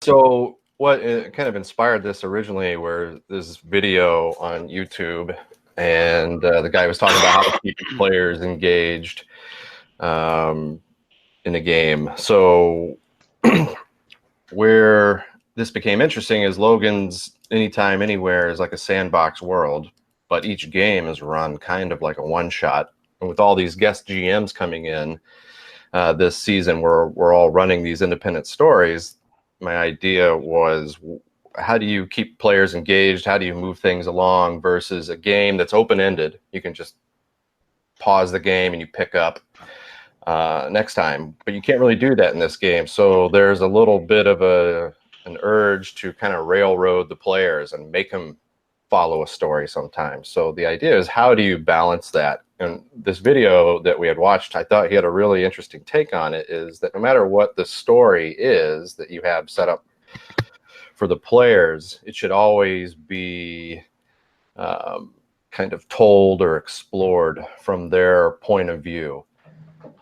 So what kind of inspired this originally, where this video on YouTube, and the guy was talking about how to keep players engaged in a game. So where this became interesting is Logan's Anytime, Anywhere is like a sandbox world, but each game is run kind of like a one-shot. And with all these guest GMs coming in this season, we're all running these independent stories. My idea was, how do you keep players engaged? How do you move things along versus a game that's open-ended? You can just pause the game and you pick up next time, but you can't really do that in this game. So there's a little bit of an urge to kind of railroad the players and make them follow a story sometimes. So the idea is, how do you balance that? And this video that we had watched, I thought he had a really interesting take on it, is that no matter what the story is that you have set up for the players, it should always be kind of told or explored from their point of view.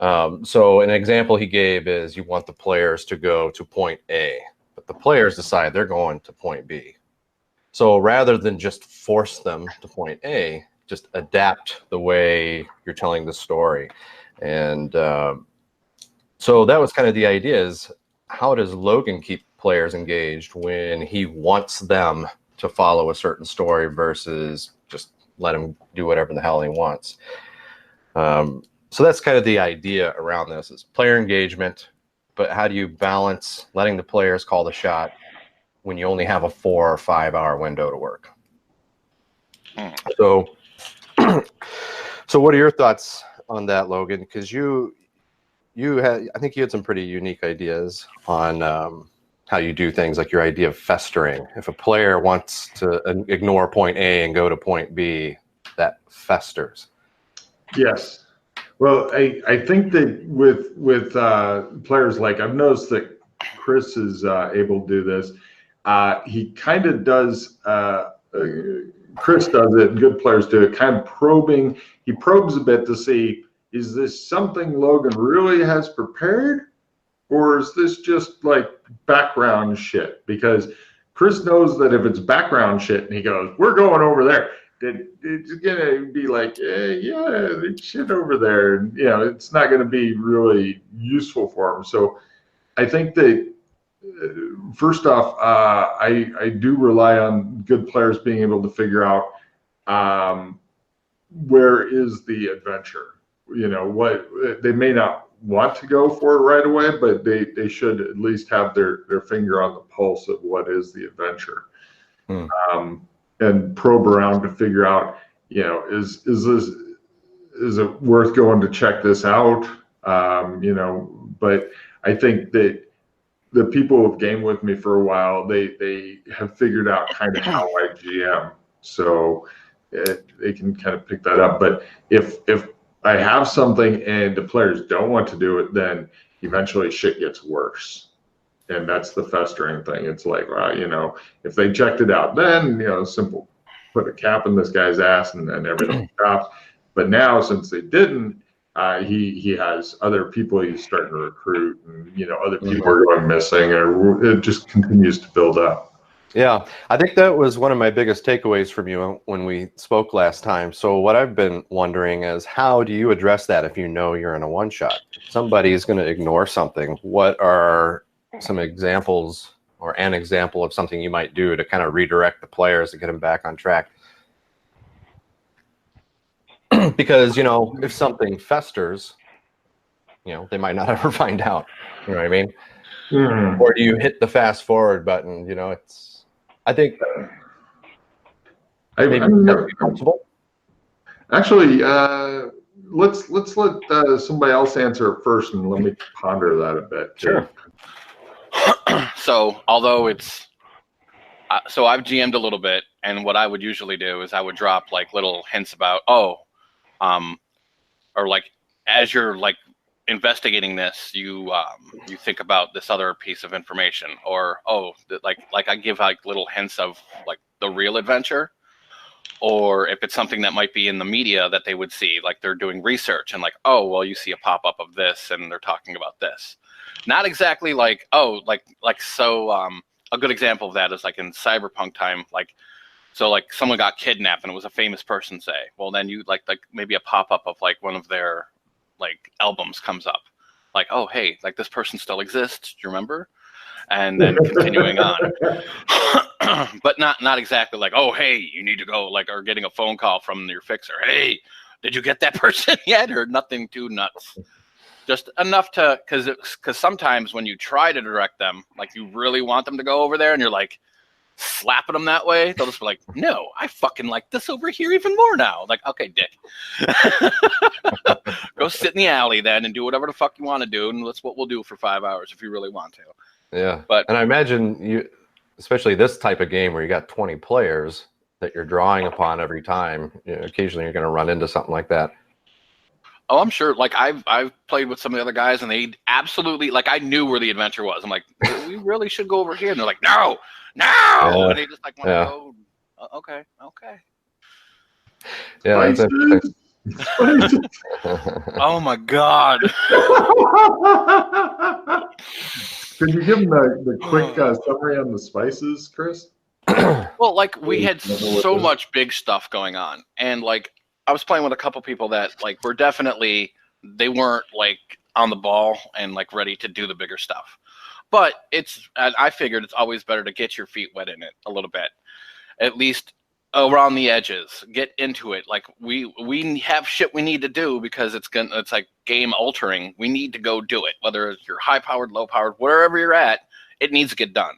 So an example he gave is, you want the players to go to point A, but the players decide they're going to point B. So rather than just force them to point A, just adapt the way you're telling the story. And so that was kind of the idea, is how does Logan keep players engaged when he wants them to follow a certain story versus just let him do whatever the hell he wants. So that's kind of the idea around this, is player engagement, but how do you balance letting the players call the shot when you only have a 4 or 5 hour window to work? So what are your thoughts on that, Logan? Because you had, I think you had some pretty unique ideas on how you do things, like your idea of festering. If a player wants to ignore point A and go to point B, that festers. Yes. Well, I think that with players, like I've noticed that Chris is able to do this. He kind of does, Chris does it, and good players do it, kind of probing. He probes a bit to see, is this something Logan really has prepared? Or is this just like background shit? Because Chris knows that if it's background shit and he goes, we're going over there, it's gonna be like, yeah, there's shit over there. And, you know, it's not gonna be really useful for him. So I think that first off, I do rely on good players being able to figure out where is the adventure. You know, what they may not want to go for it right away, but they should at least have their finger on the pulse of what is the adventure. And probe around to figure out, you know, is it worth going to check this out? You know, but I think that the people who've gamed with me for a while, they have figured out kind of how I GM, so they can kind of pick that up. But if I have something and the players don't want to do it, then eventually shit gets worse. And that's the festering thing. It's like, well, you know, if they checked it out, then, you know, simple, put a cap in this guy's ass and everything stops. But now, since they didn't, he has other people he's starting to recruit, and, you know, other people are going missing, or it just continues to build up. Yeah, I think that was one of my biggest takeaways from you when we spoke last time. So what I've been wondering is, how do you address that if you know you're in a one-shot? Somebody is going to ignore something. What are some examples, or an example of something you might do to kind of redirect the players to get them back on track? Because, you know, if something festers, you know, they might not ever find out. You know what I mean? Or do you hit the fast forward button? You know, it's, I think maybe that's possible. Actually, let's let somebody else answer it first, and let me ponder that a bit. Sure. So, although it's, so I've GM'd a little bit, and what I would usually do is I would drop like little hints about, or like, as you're like investigating this, you think about this other piece of information, or like I give like little hints of like the real adventure, or if it's something that might be in the media that they would see, like they're doing research and like, oh, well, you see a pop-up of this and they're talking about this. Not exactly like, oh, like so a good example of that is like in Cyberpunk time, like, so like someone got kidnapped and it was a famous person, say, well then you like maybe a pop-up of like one of their like albums comes up, like, oh hey, like this person still exists, do you remember? And then continuing on. But not exactly like, oh hey, you need to go, like, or getting a phone call from your fixer, hey, did you get that person yet? Or nothing too nuts, just enough to, because sometimes when you try to direct them, like you really want them to go over there and you're like slapping them that way, they'll just be like, no, I fucking like this over here even more now. Like, okay, dick. Go sit in the alley then and do whatever the fuck you want to do, and that's what we'll do for 5 hours if you really want to. Yeah. But and I imagine you, especially this type of game where you got 20 players that you're drawing upon every time, occasionally you're going to run into something like that. oh, I'm sure. Like I've played with some of the other guys, and they absolutely, like, I knew where the adventure was. I'm like, we really should go over here, and they're like, no, Yeah. and they just like want to go. Okay. Yeah. Spices. Oh my god. Could you give them the quick summary on the spices, Chris? Well, like, we had so much big stuff going on, and like I was playing with a couple people that like were definitely, they weren't like on the ball and like ready to do the bigger stuff. But I figured it's always better to get your feet wet in it a little bit, at least around the edges. Get into it. Like we have shit we need to do because it's like game altering. We need to go do it. Whether it's you're high powered, low powered, wherever you're at, it needs to get done.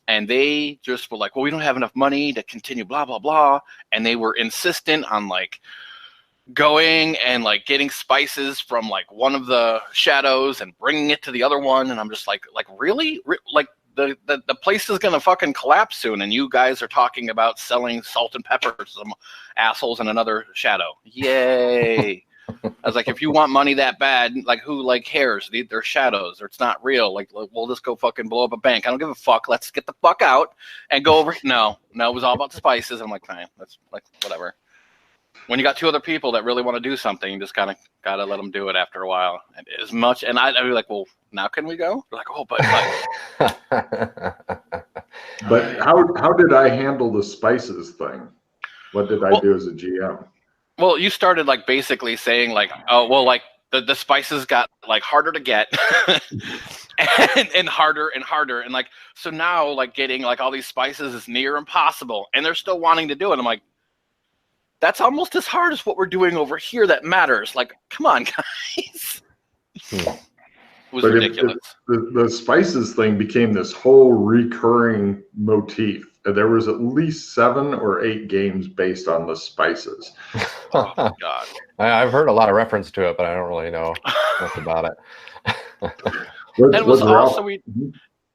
And they just were like, well, we don't have enough money to continue, blah blah blah. And they were insistent on like going and like getting spices from like one of the shadows and bringing it to the other one, and I'm just like really? Like the place is gonna fucking collapse soon, and you guys are talking about selling salt and pepper to some assholes in another shadow. Yay. I was like, if you want money that bad, like, who like cares? They're shadows, or it's not real. Like, we'll just go fucking blow up a bank. I don't give a fuck. Let's get the fuck out and go over. No, it was all about the spices. I'm like, fine, that's like whatever. When you got two other people that really want to do something, you just kind of got to let them do it after a while. And as much, and I'd be like, well, now can we go? They're like, oh, but But how did I handle the spices thing? What did I do as a GM? Well, you started like basically saying like, oh, well, like the spices got like harder to get and harder and harder. And like, so now like getting like all these spices is near impossible, and they're still wanting to do it. I'm like, that's almost as hard as what we're doing over here that matters. Like, come on, guys. It was ridiculous. The spices thing became this whole recurring motif. There was at least 7 or 8 games based on the spices. Oh, my God. I've heard a lot of reference to it, but I don't really know much about it. And it was also,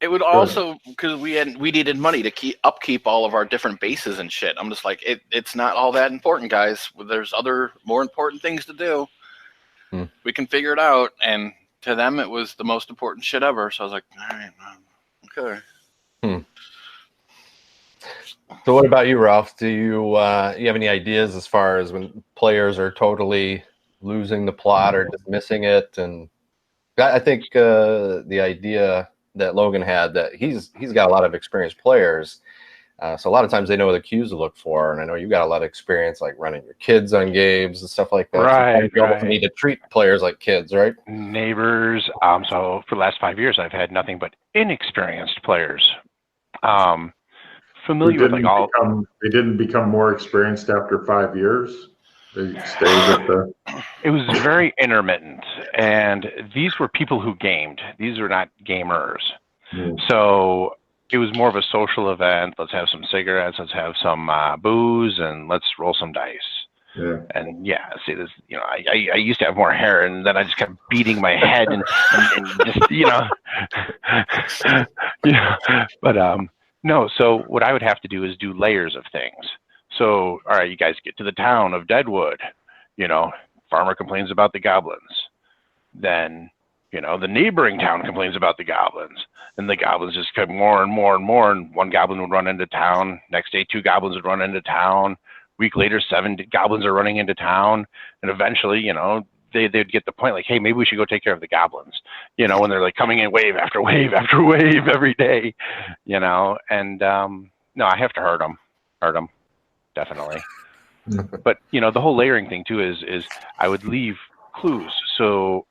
it would also, because we needed money to upkeep all of our different bases and shit. I'm just like, it's not all that important, guys. There's other more important things to do. We can figure it out. And to them, it was the most important shit ever. So I was like, all right, okay. So what about you, Ralph? Do you have any ideas as far as when players are totally losing the plot or dismissing it? And I think the idea that Logan had, that he's got a lot of experienced players, so a lot of times they know the cues to look for. And I know you've got a lot of experience like running your kids on games and stuff like that. Right. So you almost need to treat players like kids, right? Neighbors. So for the last 5 years, I've had nothing but inexperienced players. Familiar with like all. They didn't become more experienced after 5 years. They stayed with the. It was very intermittent, and these were people who gamed. These were not gamers. So it was more of a social event. Let's have some cigarettes. Let's have some booze, and let's roll some dice. Yeah. And see this. I used to have more hair, and then I just kept beating my head and just But no. So what I would have to do is do layers of things. So all right, you guys get to the town of Deadwood. Farmer complains about the goblins. Then the neighboring town complains about the goblins. And the goblins just kept more and more and more. And one goblin would run into town. Next day, 2 goblins would run into town. Week later, 7 goblins are running into town. And eventually, they'd get the point, like, hey, maybe we should go take care of the goblins, you know, when they're like coming in wave after wave after wave every day, you know. And no, I have to hurt them, definitely. But you know, the whole layering thing too is I would leave clues. So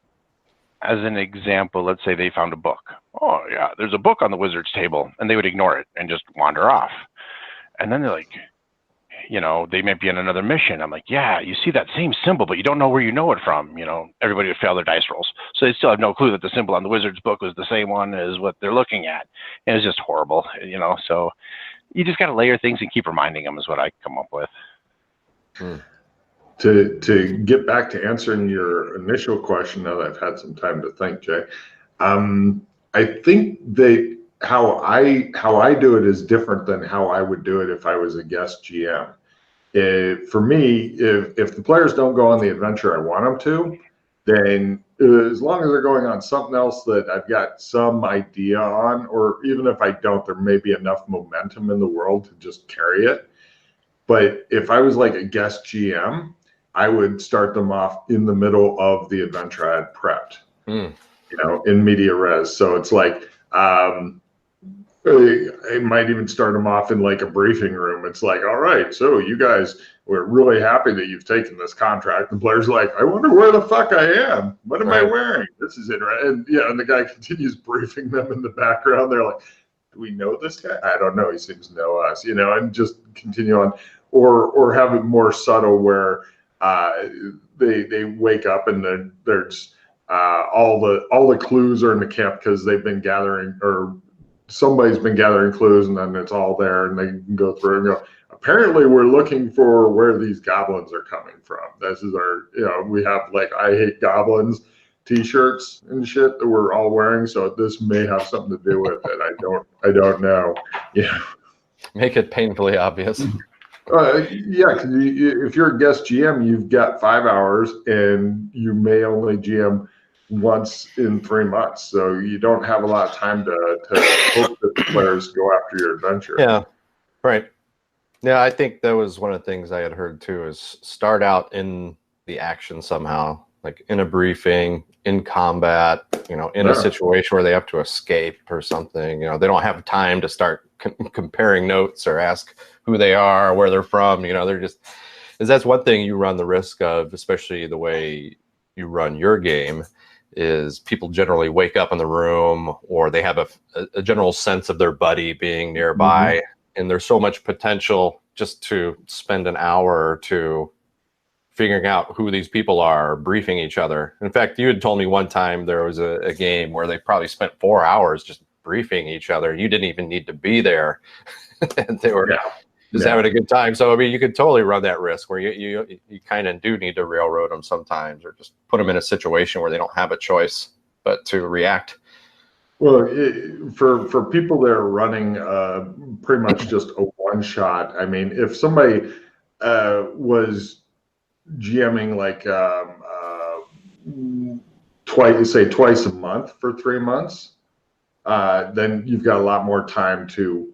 as an example, let's say they found a book. Oh yeah, there's a book on the wizard's table, and they would ignore it and just wander off. And then they're like, you know, they might be on another mission. I'm like, yeah, you see that same symbol, but you don't know where you know it from. You know, everybody would fail their dice rolls. So they still have no clue that the symbol on the wizard's book was the same one as what they're looking at. And it's just horrible, you know. So you just got to layer things and keep reminding them is what I come up with. To get back to answering your initial question, now that I've had some time to think, Jay, I think that how I do it is different than how I would do it if I was a guest GM. For me, if the players don't go on the adventure I want them to, then as long as they're going on something else that I've got some idea on, or even if I don't, there may be enough momentum in the world to just carry it. But if I was like a guest GM, I would start them off in the middle of the adventure I had prepped, you know, in media res. So it's like, I might even start them off in like a briefing room. It's like, all right, so you guys, we're really happy that you've taken this contract. The player's like, I wonder where the fuck I am. What am I wearing? This is interesting. And yeah, and the guy continues briefing them in the background. They're like, do we know this guy? I don't know. He seems to know us, you know, and just continue on. Or have it more subtle where they wake up and there's all the clues are in the camp because they've been gathering, or somebody's been gathering clues, and then it's all there and they can go through and go, apparently we're looking for where these goblins are coming from. This is our, you know, we have like I hate goblins t-shirts and shit that we're all wearing, so this may have something to do with it. I don't know. Yeah. Make it painfully obvious. Yeah, because if you're a guest GM, you've got 5 hours, and you may only GM once in 3 months, so you don't have a lot of time to hope that the players go after your adventure. Yeah, right. Yeah, I think that was one of the things I had heard too, is start out in the action somehow, like in a briefing, in combat, you know, in a situation where they have to escape or something. You know, they don't have time to start comparing notes or ask who they are, where they're from. You know, they're just, because that's one thing you run the risk of, especially the way you run your game, is people generally wake up in the room, or they have a general sense of their buddy being nearby, and there's so much potential just to spend an hour or two figuring out who these people are, briefing each other. In fact, you had told me one time there was a game where they probably spent 4 hours just briefing each other. You didn't even need to be there. And they were just having a good time. So, I mean, you could totally run that risk where you kind of do need to railroad them sometimes, or just put them in a situation where they don't have a choice but to react. Well, for people that are running pretty much just a one shot, I mean, if somebody was GMing like twice a month for 3 months, then you've got a lot more time to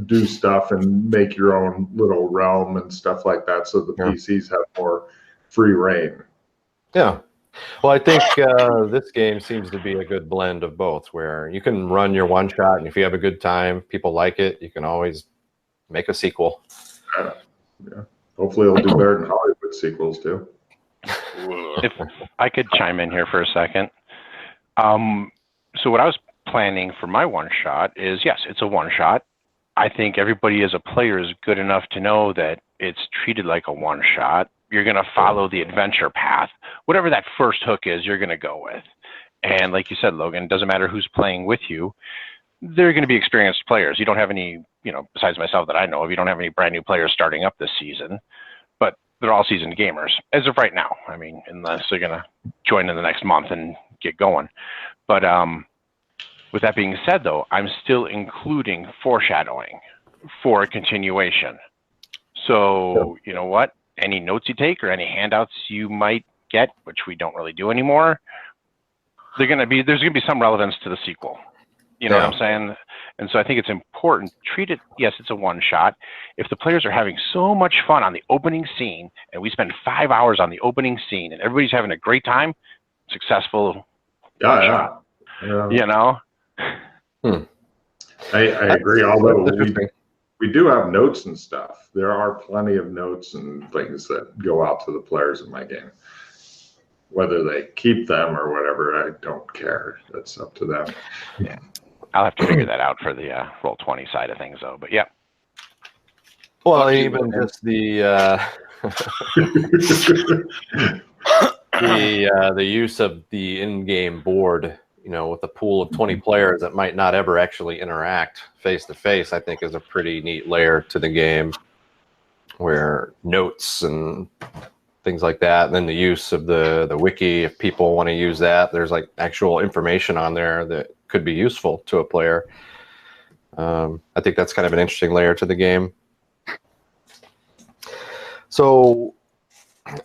do stuff and make your own little realm and stuff like that, so the PCs have more free reign. Yeah. Well, I think this game seems to be a good blend of both, where you can run your one shot, and if you have a good time, people like it, you can always make a sequel. Yeah. Hopefully it'll do better than Hollywood sequels too. If I could chime in here for a second. So what I was planning for my one shot is, yes, it's a one shot. I think everybody as a player is good enough to know that it's treated like a one shot. You're going to follow the adventure path. Whatever that first hook is, you're going to go with. And like you said, Logan, it doesn't matter who's playing with you. They're going to be experienced players. You don't have any, you know, besides myself that I know of, you don't have any brand new players starting up this season, but they're all seasoned gamers as of right now. I mean, unless they're going to join in the next month and get going. But with that being said, though, I'm still including foreshadowing for a continuation. So, you know what? Any notes you take or any handouts you might get, which we don't really do anymore, there's going to be some relevance to the sequel. You know what I'm saying? And so I think it's important, treat it, yes, it's a one shot. If the players are having so much fun on the opening scene and we spend 5 hours on the opening scene and everybody's having a great time, successful one shot. You know? I agree, although we do have notes and stuff. There are plenty of notes and things that go out to the players in my game. Whether they keep them or whatever, I don't care. That's up to them. Yeah. I'll have to figure that out for the Roll20 side of things, though. But yeah. Well, even just the the use of the in-game board, you know, with a pool of 20 players that might not ever actually interact face to face, I think is a pretty neat layer to the game, where notes and things like that, and then the use of the wiki, if people want to use that, there's like actual information on there that could be useful to a player. I think that's kind of an interesting layer to the game. So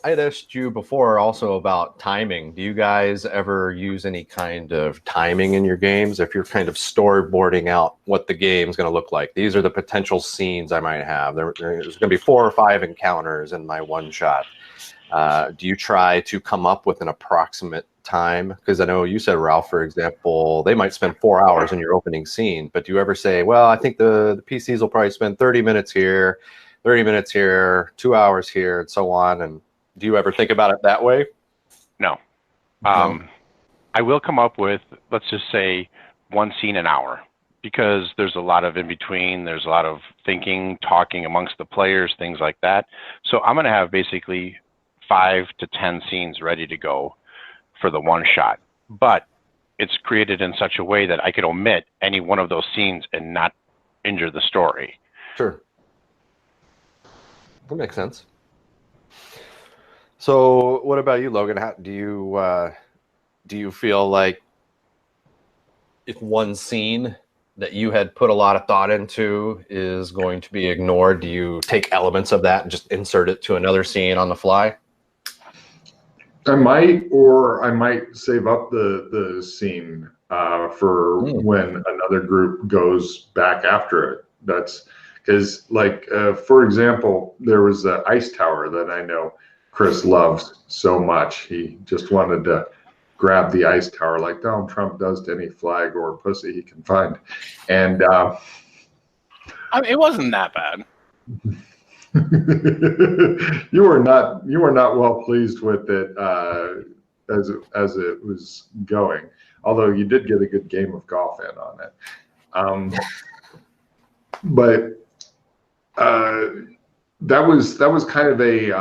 I had asked you before also about timing. Do you guys ever use any kind of timing in your games? If you're kind of storyboarding out what the game's going to look like, these are the potential scenes I might have. There's going to be 4 or 5 encounters in my one shot. Do you try to come up with an approximate time? Because I know you said, Ralph, for example, they might spend 4 hours in your opening scene, but do you ever say, well, I think the PCs will probably spend 30 minutes here, 30 minutes here, 2 hours here, and so on? And do you ever think about it that way? No. I will come up with, let's just say, one scene an hour, because there's a lot of in between. There's a lot of thinking, talking amongst the players, things like that. So I'm going to have basically 5 to 10 scenes ready to go for the one shot, but it's created in such a way that I could omit any one of those scenes and not injure the story. Sure. That makes sense. So what about you, Logan? How do you feel like if one scene that you had put a lot of thought into is going to be ignored, do you take elements of that and just insert it to another scene on the fly? I might save up the scene for when another group goes back after it. That's because, like, for example, there was the ice tower that I know Chris loves so much. He just wanted to grab the ice tower like Donald Trump does to any flag or pussy he can find. And I mean, it wasn't that bad. you were not well pleased with it as it was going, although you did get a good game of golf in on it. But that was kind of a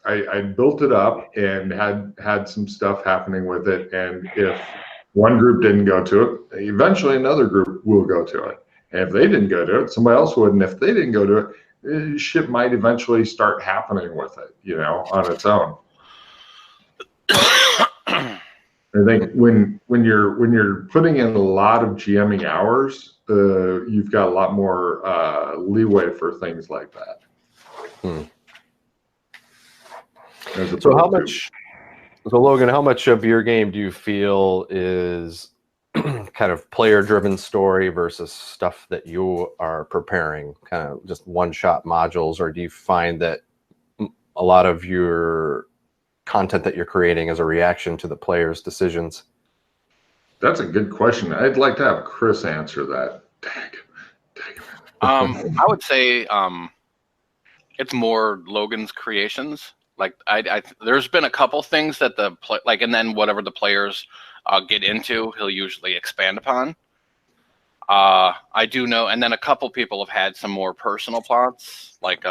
I built it up and had some stuff happening with it, and if one group didn't go to it, eventually another group will go to it, and if they didn't go to it, somebody else would, and if they didn't go to it, shit might eventually start happening with it, you know, on its own. I think when you're putting in a lot of GMing hours, you've got a lot more leeway for things like that. So Logan, how much of your game do you feel is kind of player-driven story versus stuff that you are preparing, kind of just one-shot modules, or do you find that a lot of your content that you're creating is a reaction to the players' decisions? That's a good question. I'd like to have Chris answer that. I would say it's more Logan's creations. Like there's been a couple things that and then whatever the players get into, he'll usually expand upon. I do know, and then a couple people have had some more personal plots. Like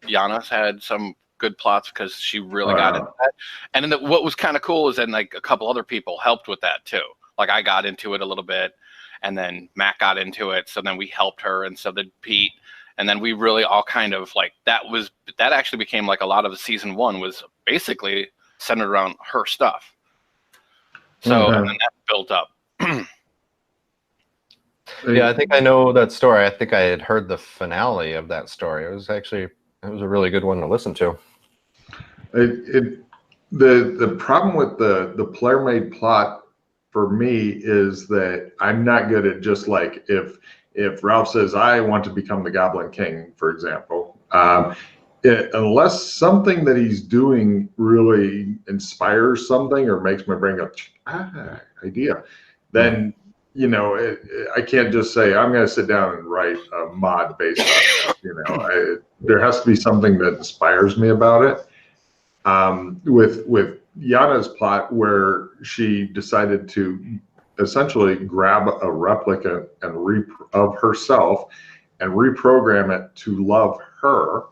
Yana's had some good plots because she really got into that. And then what was kind of cool is then like a couple other people helped with that too. Like I got into it a little bit, and then Matt got into it, so then we helped her, and so did Pete. And then we really all kind of like that actually became like a lot of the season 1 was basically centered around her stuff. So and then that built up. Yeah, I think I know that story. I think I had heard the finale of that story. It was a really good one to listen to. The problem with the player made plot for me is that I'm not good at just like if Ralph says I want to become the Goblin King, for example, unless something that he's doing really inspires something or makes my brain go idea, then I can't just say I'm going to sit down and write a mod based on this. There has to be something that inspires me about it. With Yana's plot, where she decided to essentially grab a replica of herself and reprogram it to love her.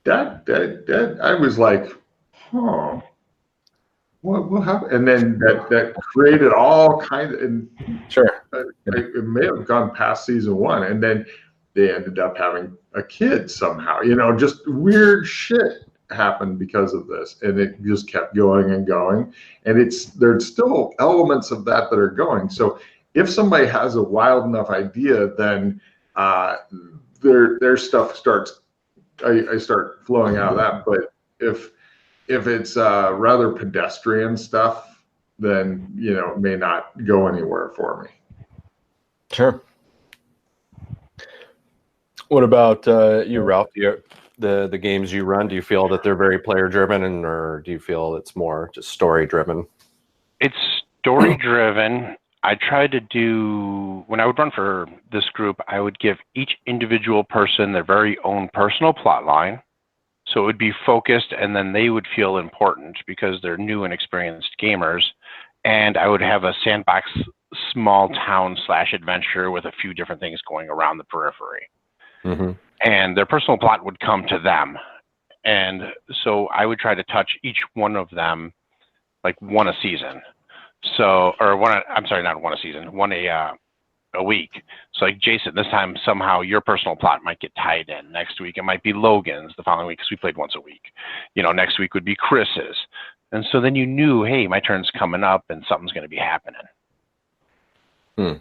That I was like, huh. What happened? And then that created all kinds of, and Sure. it may have gone past season 1, and then they ended up having a kid somehow. Just weird shit happened because of this, and it just kept going and going. And there's still elements of that are going. So if somebody has a wild enough idea, then their stuff starts. I start flowing out of that. But if it's rather pedestrian stuff, then it may not go anywhere for me. Sure. What about you, Ralph? The games you run, do you feel that they're very player driven, or do you feel it's more just story driven? It's story driven. I try to do, when I would run for this group, I would give each individual person their very own personal plot line. So it would be focused, and then they would feel important because they're new and experienced gamers. And I would have a Sandbox small town / adventure with a few different things going around the periphery. Mm-hmm. And their personal plot would come to them. And so I would try to touch each one of them like one a season. So, or not one a season, one a week. So like Jason, this time somehow your personal plot might get tied in. Next week it might be Logan's, the following week, because we played once a week. Next week would be Chris's. And so then you knew, hey, my turn's coming up and something's going to be happening. Yeah,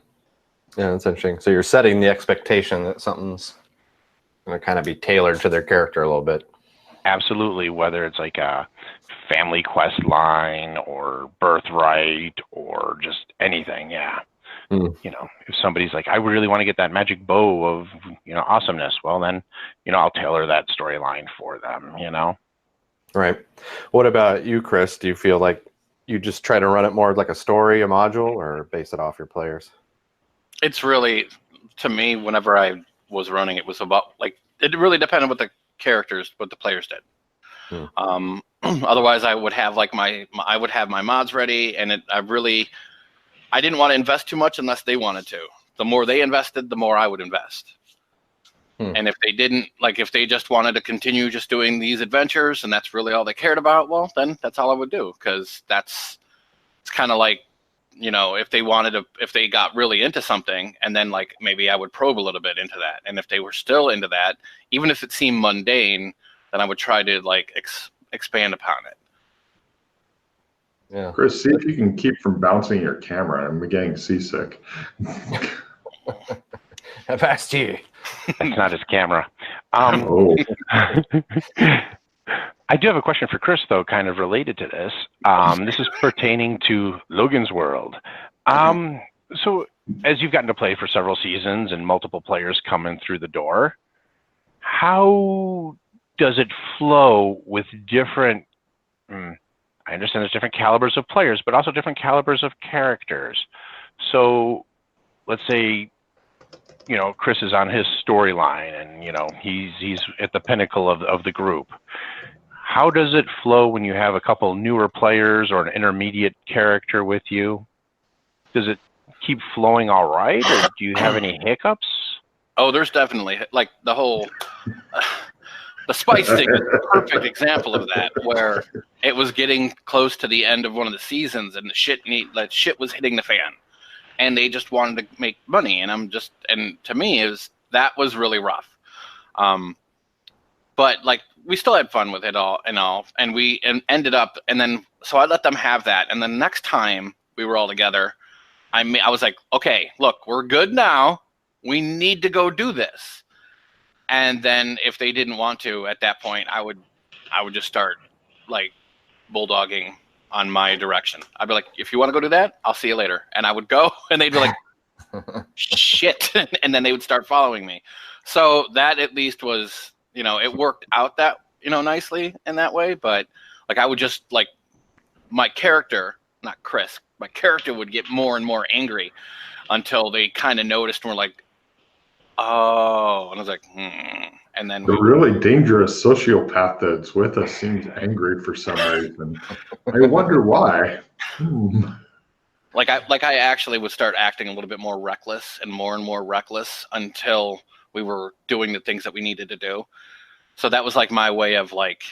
that's interesting. So you're setting the expectation that something's going to kind of be tailored to their character a little bit. Absolutely, whether it's like a family quest line or birthright or just anything, yeah. If somebody's like, I really want to get that magic bow of, awesomeness, well then, I'll tailor that storyline for them, Right. What about you, Chris? Do you feel like you just try to run it more like a story, a module, or base it off your players? It's really, to me, whenever I was running, it was about it really depended what the players did. Otherwise, I would have my mods ready, and I didn't want to invest too much unless they wanted to. The more they invested, the more I would invest. And if they didn't, if they just wanted to continue just doing these adventures and that's really all they cared about, well, then that's all I would do, because it's kind of like, if they got really into something, and then maybe I would probe a little bit into that. And if they were still into that, even if it seemed mundane, then I would try to expand upon it. Yeah. Chris, see if you can keep from bouncing your camera. I'm getting seasick. I've asked you. That's not his camera. Oh. I do have a question for Chris, though, kind of related to this. This is pertaining to Logan's World. So as you've gotten to play for several seasons and multiple players coming through the door, how does it flow with different, I understand there's different calibers of players, but also different calibers of characters. So let's say, Chris is on his storyline and, he's at the pinnacle of the group. How does it flow when you have a couple newer players or an intermediate character with you? Does it keep flowing all right, or do you have any hiccups? Oh, there's definitely the whole the spice thing is a perfect example of that, where it was getting close to the end of one of the seasons and the shit was hitting the fan, and they just wanted to make money, and to me that was really rough. But we still had fun with it all, and we ended up, and then so I let them have that, and the next time we were all together, I was like, okay, look, we're good now. We need to go do this. And then if they didn't want to, at that point, I would just start bulldogging on my direction. I'd be like, if you want to go do that, I'll see you later. And I would go, and they'd be like, shit. And then they would start following me. So that at least was, it worked out that, nicely in that way. But like, I would just like my character, not Chris, my character would get more and more angry until they kind of noticed and were like, oh, and I was like, And then the really dangerous sociopath that's with us seems angry for some reason. I wonder why. Like I actually would start acting a little bit more reckless and more reckless until we were doing the things that we needed to do. So that was like my way of like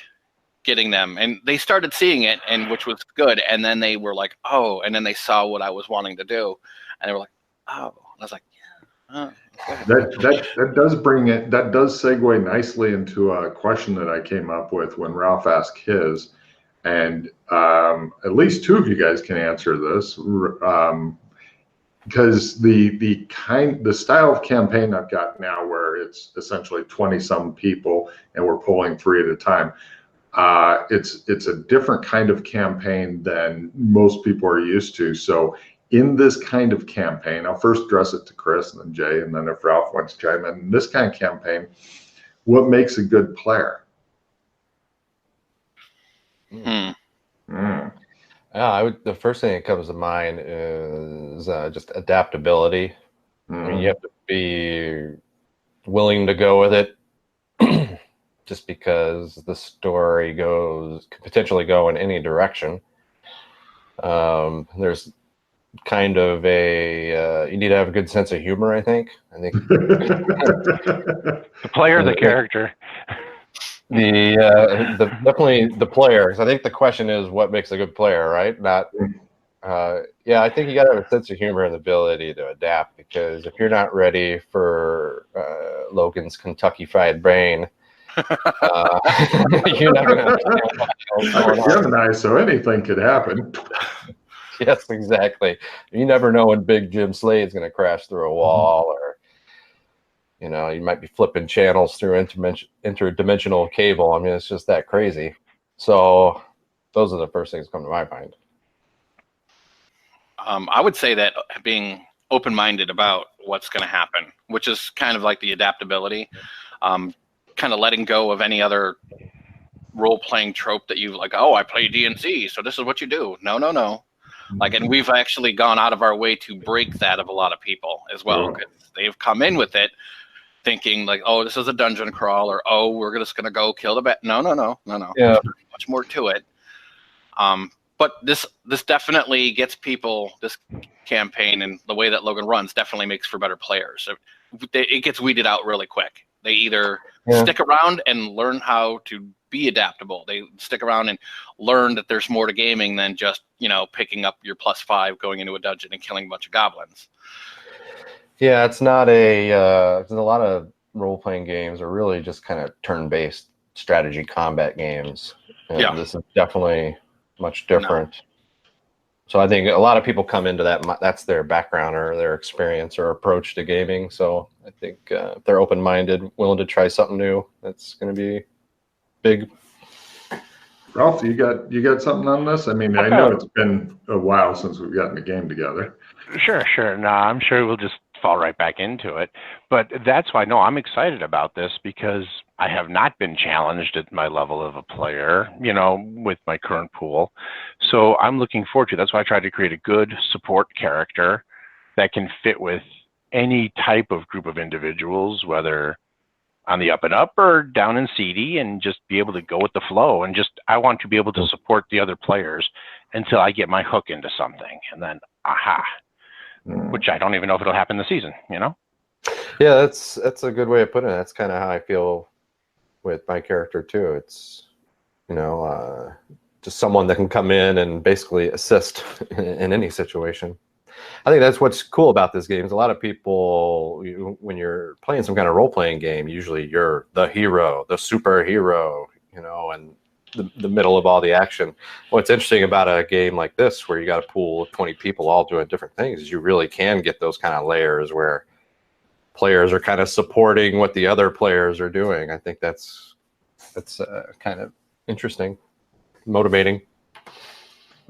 getting them, and they started seeing it, and which was good. And then they were like, oh, and then they saw what I was wanting to do, and they were like, oh, and I was like, yeah. Oh. That does bring it. That does segue nicely into a question that I came up with when Ralph asked his, and at least two of you guys can answer this, because the style of campaign I've got now, where it's essentially 20-some people and we're pulling 3 at a time. It's a different kind of campaign than most people are used to. So in this kind of campaign, I'll first address it to Chris and then Jay, and then if Ralph wants to chime in, this kind of campaign, what makes a good player? Yeah, the first thing that comes to mind is just adaptability. I mean, you have to be willing to go with it, just because the story could potentially go in any direction. There's kind of you need to have a good sense of humor, I think. The player, the character. Definitely the players. I think the question is what makes a good player, right? Not yeah, I think you got to have a sense of humor and the ability to adapt, because if you're not ready for Logan's Kentucky Fried Brain, you're not going to understand what's going on. Gemini, so anything could happen. Yes, exactly. You never know when Big Jim Slade's going to crash through a wall, or you might be flipping channels through interdimensional cable. I mean, it's just that crazy. So those are the first things that come to my mind. I would say that being open-minded about what's going to happen, which is kind of like the adaptability, kind of letting go of any other role-playing trope that you like, oh, I play D&C, so this is what you do. No. Like, and we've actually gone out of our way to break that of a lot of people as well, because they've come in with it thinking like, oh, this is a dungeon crawl, or oh, we're just going to go kill the bat. No. Yeah. There's much more to it. But this definitely gets people, this campaign and the way that Logan runs definitely makes for better players. It gets weeded out really quick. They either stick around and learn how to be adaptable. They stick around and learn that there's more to gaming than just, picking up your +5, going into a dungeon and killing a bunch of goblins. Yeah, it's not there's a lot of role-playing games are really just kind of turn-based strategy combat games. And this is definitely much different. No. So I think a lot of people come into that's their background or their experience or approach to gaming. So I think if they're open-minded, willing to try something new, that's going to be big. Ralph, you got something on this? I mean, I know it's been a while since we've gotten a game together. Sure. No, I'm sure we'll just fall right back into it. But that's why, no, I'm excited about this, because I have not been challenged at my level of a player, with my current pool. So I'm looking forward to it. That's why I tried to create a good support character that can fit with any type of group of individuals, whether on the up and up or down and seedy, and just be able to go with the flow. And I want to be able to support the other players until I get my hook into something. And then, which I don't even know if it'll happen this season, Yeah, that's a good way of putting it. That's kind of how I feel with my character too. It's, just someone that can come in and basically assist in any situation. I think that's what's cool about this game is a lot of people, when you're playing some kind of role-playing game, usually you're the hero, the superhero, and the middle of all the action. What's interesting about a game like this, where you got a pool of 20 people all doing different things, is you really can get those kind of layers where players are kind of supporting what the other players are doing. I think that's kind of interesting, motivating.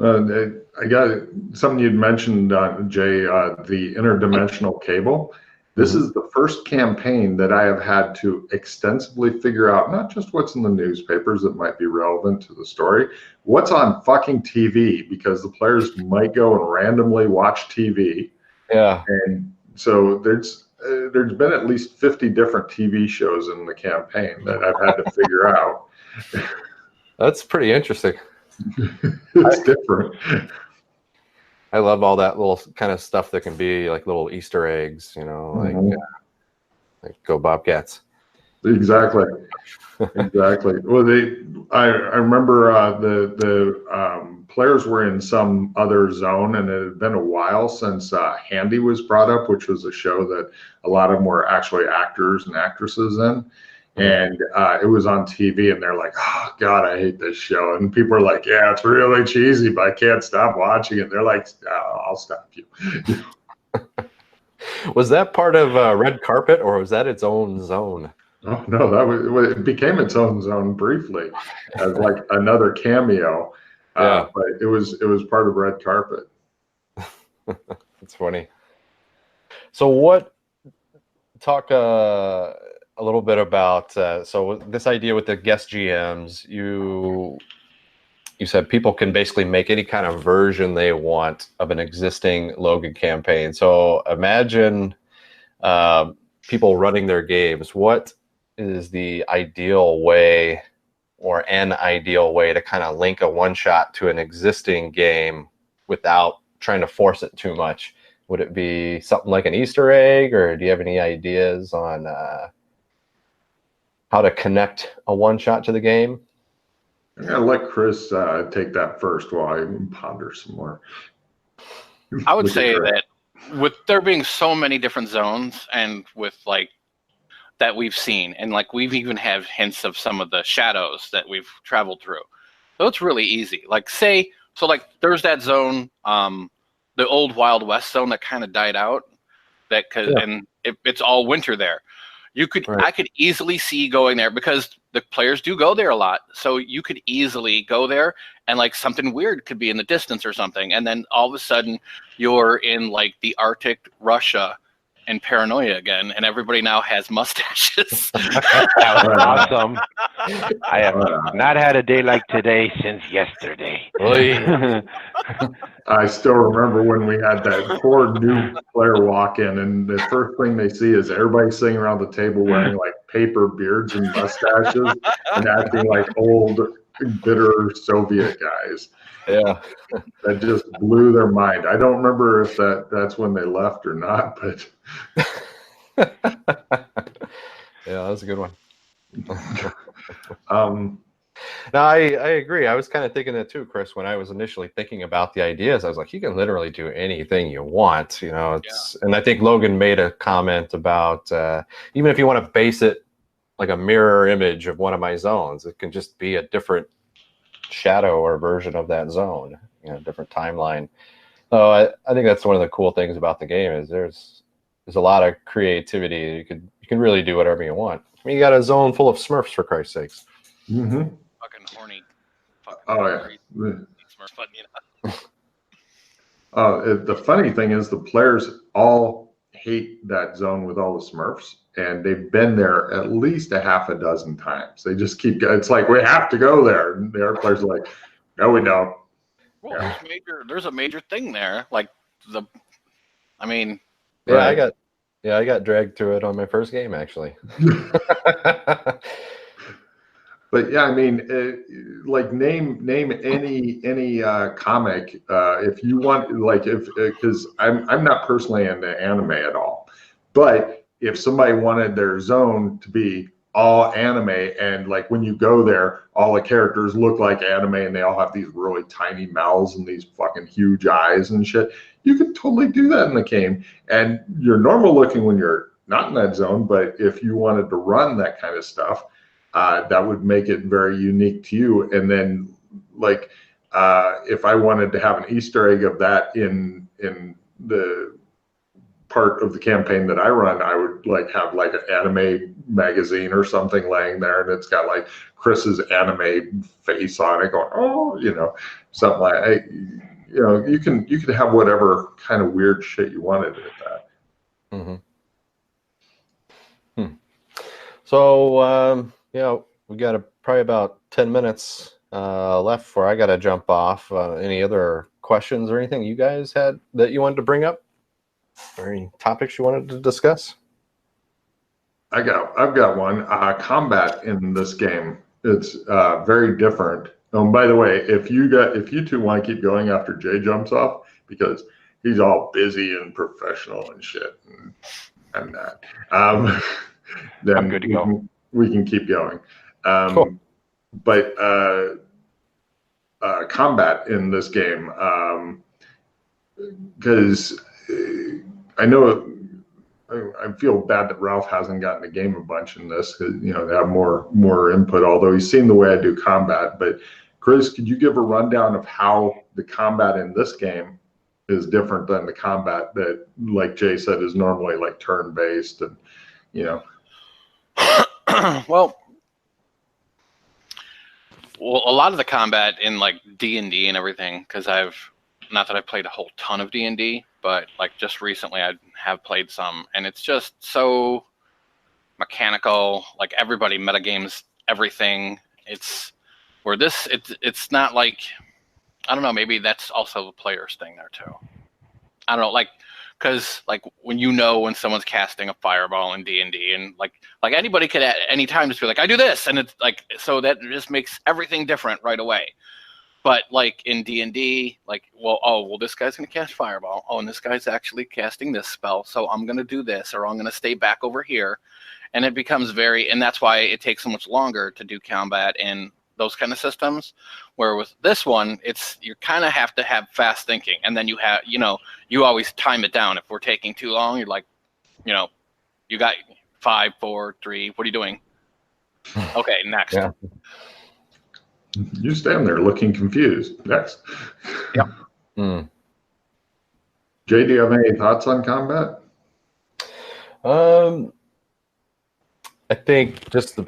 I got something you'd mentioned, Jay, the interdimensional cable. This is the first campaign that I have had to extensively figure out, not just what's in the newspapers that might be relevant to the story, what's on fucking TV, because the players might go and randomly watch TV. Yeah. And so there's been at least 50 different TV shows in the campaign that I've had to figure out. That's pretty interesting. It's different. I love all that little kind of stuff that can be like little Easter eggs, you know, like go Bobcats. Exactly. Exactly. Well, I remember the players were in some other zone, and it had been a while since Handy was brought up, which was a show that a lot of them were actually actors and actresses in. And it was on TV, and they're like, "Oh God, I hate this show." And people are like, "Yeah, it's really cheesy, but I can't stop watching it." They're like, oh, "I'll stop you." Was that part of Red Carpet, or was that its own zone? Oh no, it became its own zone briefly as like another cameo. But it was part of Red Carpet. That's funny. So talk a little bit about so this idea with the guest GMs. You said people can basically make any kind of version they want of an existing Logan campaign. So imagine people running their games. What is the ideal way, or an ideal way, to kind of link a one-shot to an existing game without trying to force it too much? Would it be something like an Easter egg, or do you have any ideas on how to connect a one-shot to the game? I'm gonna let Chris take that first while I ponder some more. I would say that with there being so many different zones, and with like that we've seen, and like we've even have hints of some of the shadows that we've traveled through, so it's really easy. Like there's that zone, the old Wild West zone that kind of died out, and it's all winter there. I could easily see going there, because the players do go there a lot. So you could easily go there, and like something weird could be in the distance or something. And then all of a sudden you're in like the Arctic Russia and paranoia again, and everybody now has mustaches. That was awesome. I have not had a day like today since yesterday. I still remember when we had that poor new player walk in, and the first thing they see is everybody sitting around the table wearing like paper beards and mustaches and acting like old, bitter Soviet guys. Yeah. That just blew their mind. I don't remember if that's when they left or not, but yeah, that was a good one. No, I agree. I was kind of thinking that too, Chris, when I was initially thinking about the ideas. I was like, you can literally do anything you want, you know. And I think Logan made a comment about even if you want to base it like a mirror image of one of my zones, it can just be a different shadow or version of that zone, you know, different timeline. So I think that's one of the cool things about the game is there's a lot of creativity. You can really do whatever you want. I mean, you got a zone full of Smurfs, for Christ's sakes. Mm-hmm. Fucking horny. Smurf, but, you know. The funny thing is the players all hate that zone with all the Smurfs, and they've been there at least a half a dozen times. They just keep going. It's like, we have to go there. And the other players are like, no, we don't. Well, there's a major thing there. Like I got dragged through it on my first game, actually. But yeah, I mean, like name any comic if you want, like because I'm not personally into anime at all, but if somebody wanted their zone to be all anime, and like when you go there, all the characters look like anime, and they all have these really tiny mouths and these fucking huge eyes and shit, you could totally do that in the game, and you're normal looking when you're not in that zone. But if you wanted to run that kind of stuff, that would make it very unique to you. And then, like, if I wanted to have an Easter egg of that in the part of the campaign that I run, I would like have like an anime magazine or something laying there, and it's got like Chris's anime face on it, going, oh, something like, you can have whatever kind of weird shit you wanted with that. So we got probably about 10 minutes left before I got to jump off. Any other questions or anything you guys had that you wanted to bring up, or any topics you wanted to discuss? I've got one. Combat in this game, it's very different. And by the way, if you two want to keep going after Jay jumps off, because he's all busy and professional and shit and that, then I'm good to go. We can keep going. Cool. But combat in this game, because I know I feel bad that Ralph hasn't gotten the game a bunch in this, because they have more input. Although he's seen the way I do combat. But Chris, could you give a rundown of how the combat in this game is different than the combat that, like Jay said, is normally like turn-based and Well, a lot of the combat in like D&D and everything, because not that I've played a whole ton of D&D, but like just recently I have played some, and it's just so mechanical. Like everybody metagames everything. It's where it's not like, I don't know, maybe that's also the player's thing there too. I don't know, like, because like when someone's casting a fireball in D&D, and like anybody could at any time just be like, I do this, and it's like, so that just makes everything different right away. But like in D&D, like, this guy's gonna cast fireball. Oh, and this guy's actually casting this spell, so I'm gonna do this, or I'm gonna stay back over here, and it becomes and that's why it takes so much longer to do combat in those kind of systems. Where with this one, you kind of have to have fast thinking, and then you always time it down. If we're taking too long, you're like, you got 5, 4, 3. What are you doing? Okay, next. Yeah. You stand there looking confused. Next. Yep. Jay, do you have any thoughts on combat? I think just the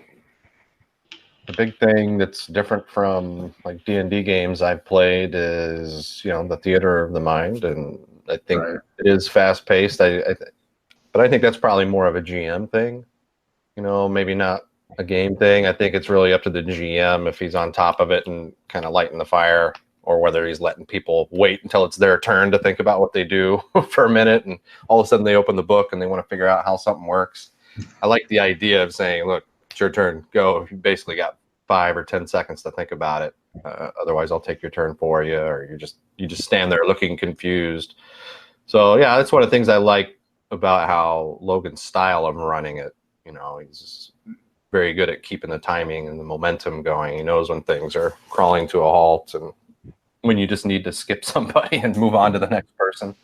big thing that's different from like D&D games I've played is, the theater of the mind, and I think it is fast paced. But I think that's probably more of a GM thing, maybe not a game thing. I think it's really up to the GM if he's on top of it and kind of lighting the fire, or whether he's letting people wait until it's their turn to think about what they do for a minute, and all of a sudden they open the book and they want to figure out how something works. I like the idea of saying, look, it's your turn, go. You basically got 5 or 10 seconds to think about it. Otherwise I'll take your turn for you, or you just stand there looking confused. So yeah, that's one of the things I like about how Logan's style of running it. He's very good at keeping the timing and the momentum going. He knows when things are crawling to a halt and when you just need to skip somebody and move on to the next person.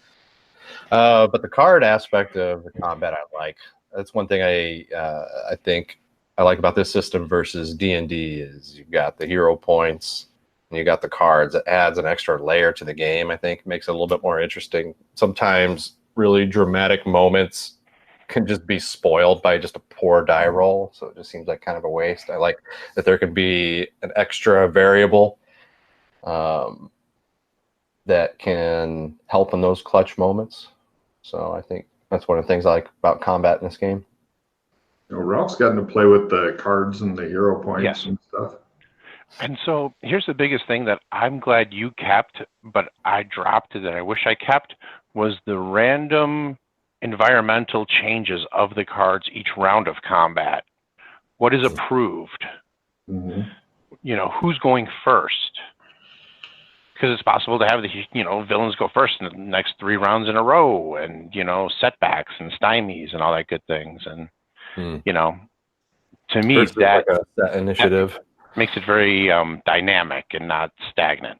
But the card aspect of the combat I like. That's one thing I think I like about this system versus D&D is you've got the hero points and you got the cards. It adds an extra layer to the game. I think makes it a little bit more interesting. Sometimes really dramatic moments can just be spoiled by just a poor die roll, so it just seems like kind of a waste. I like that there can be an extra variable that can help in those clutch moments. So I think that's one of the things I like about combat in this game. Ralph's gotten to play with the cards and the hero points and stuff. And so here's the biggest thing that I'm glad you kept, but I dropped that I wish I kept, was the random environmental changes of the cards each round of combat. What is approved? Who's going first? Because it's possible to have the villains go first in the next 3 rounds in a row, and setbacks and stymies and all that good things. And to me, versus that like a set initiative that makes it very dynamic and not stagnant.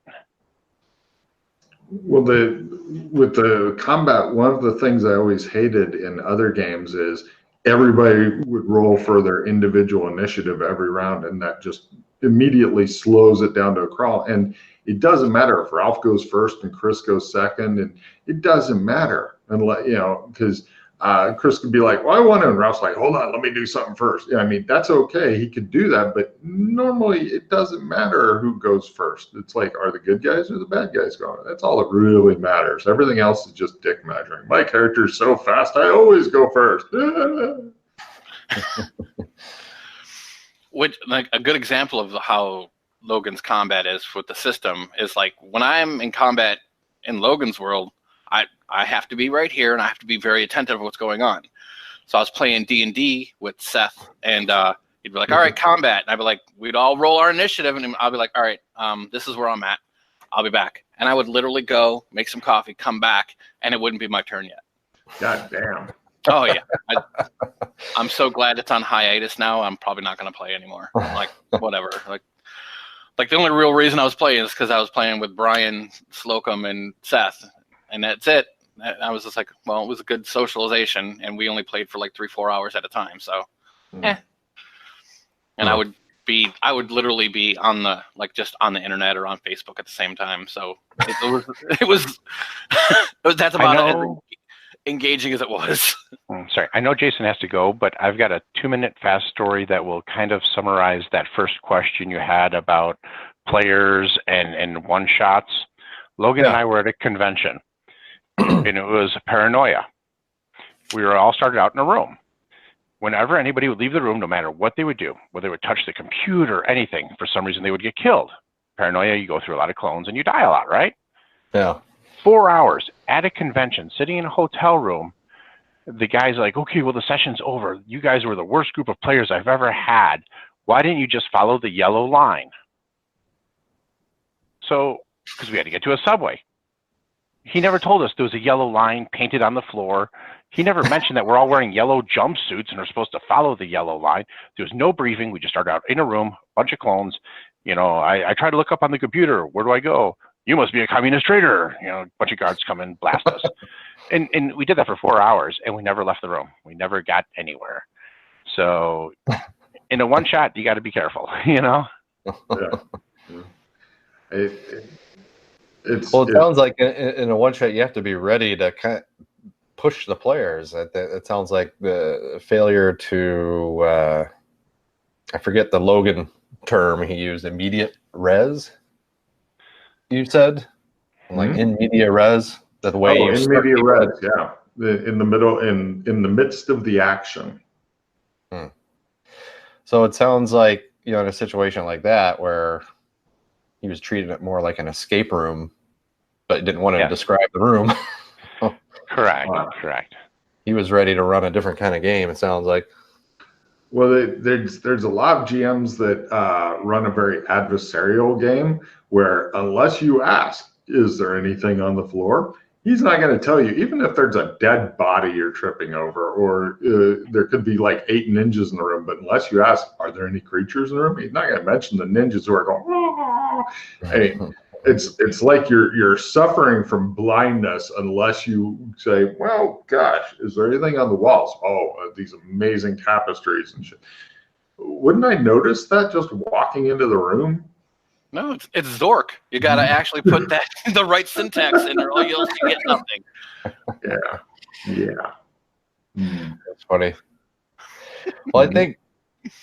Well, with the combat, one of the things I always hated in other games is everybody would roll for their individual initiative every round, and that just immediately slows it down to a crawl. And It doesn't matter if Ralph goes first and Chris goes second, and it doesn't matter unless, because Chris could be like, well, I want to, and Ralph's like, hold on, let me do something first. Yeah, I mean, that's okay. He could do that, but normally it doesn't matter who goes first. It's like, are the good guys or the bad guys going? That's all that really matters. Everything else is just dick measuring. My character's so fast, I always go first. Which, like, a good example of how Logan's combat is with the system is like when I'm in combat in Logan's world, I have to be right here and I have to be very attentive to what's going on. So I was playing D&D with Seth, and he'd be like, all right, combat. And I'd be like, we'd all roll our initiative, and I'll be like, all right, this is where I'm at. I'll be back. And I would literally go, make some coffee, come back, and it wouldn't be my turn yet. God damn. Oh, yeah. I'm so glad it's on hiatus now. I'm probably not going to play anymore. Like, whatever. Like the only real reason I was playing is because I was playing with Brian, Slocum, and Seth, and that's it. I was just like, well, it was a good socialization, and we only played for like 3-4 hours at a time, so And I would literally be on the, like, just on the internet or on Facebook at the same time. So it was that's about as engaging as it was. Sorry, I know Jason has to go, but I've got a 2-minute fast story that will kind of summarize that first question you had about players and one shots. Logan and I were at a convention, and it was paranoia. We were all started out in a room. Whenever anybody would leave the room, no matter what they would do, whether they would touch the computer or anything, for some reason they would get killed. Paranoia, you go through a lot of clones and you die a lot, right? Yeah. 4 hours at a convention, sitting in a hotel room. The guy's like, okay, well, the session's over. You guys were the worst group of players I've ever had. Why didn't you just follow the yellow line? So, because we had to get to a subway. He never told us there was a yellow line painted on the floor. He never mentioned that we're all wearing yellow jumpsuits and are supposed to follow the yellow line. There was no briefing. We just started out in a room, bunch of clones. I tried to look up on the computer. Where do I go? You must be a communist traitor. A bunch of guards come and blast us. And we did that for 4 hours, and we never left the room. We never got anywhere. So in a one shot, you got to be careful, Yeah. It sounds like in a one shot you have to be ready to kind of push the players. It sounds like the failure to I forget the Logan term he used, immediate res. You said like in media res. That the way in media res, yeah, in the middle, in the midst of the action. So it sounds like in a situation like that where he was treating it more like an escape room, but didn't want to describe the room. Correct. Correct. He was ready to run a different kind of game, it sounds like. Well, there's a lot of GMs that run a very adversarial game where unless you ask, is there anything on the floor? He's not going to tell you, even if there's a dead body you're tripping over, or there could be like 8 ninjas in the room, but unless you ask, are there any creatures in the room? He's not going to mention the ninjas who are going, oh. Hey, it's like you're suffering from blindness unless you say, well, gosh, is there anything on the walls? Oh, these amazing tapestries and shit. Wouldn't I notice that just walking into the room? No, it's Zork. You got to actually put that the right syntax in there, or you'll get nothing. Yeah. That's funny. Well, I think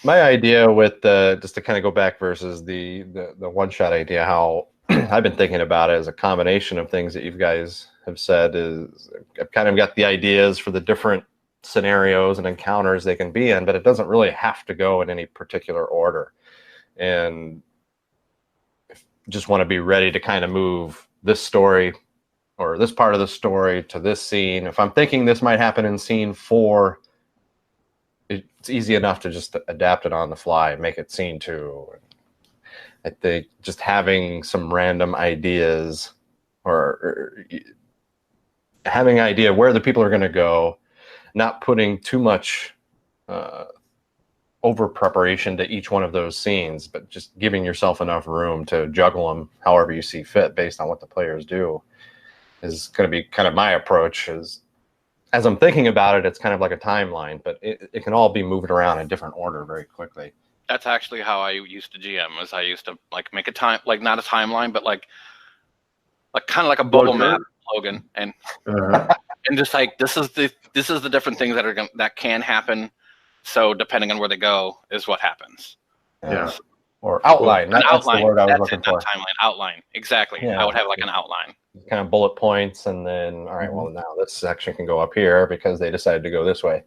my idea with just to kind of go back versus the one shot idea, how I've been thinking about it as a combination of things that you guys have said is I've kind of got the ideas for the different scenarios and encounters they can be in, but it doesn't really have to go in any particular order. And just want to be ready to kind of move this story or this part of the story to this scene. If I'm thinking this might happen in scene 4, it's easy enough to just adapt it on the fly and make it scene 2. I think just having some random ideas or having an idea where the people are going to go, not putting too much over preparation to each one of those scenes, but just giving yourself enough room to juggle them however you see fit based on what the players do is going to be kind of my approach. As I'm thinking about it, it's kind of like a timeline, but it can all be moved around in different order very quickly. That's actually how I used to GM. Is I used to like make a time, like not a timeline, but like kind of like a bubble map, Logan, and just like this is the different things that can happen. So depending on where they go is what happens. Yeah. Or outline. That's outline. The word I was That's looking it, for. not timeline. Outline. Exactly. Yeah. I would have like an outline. Kind of bullet points, and then all right. Well, now this section can go up here because they decided to go this way.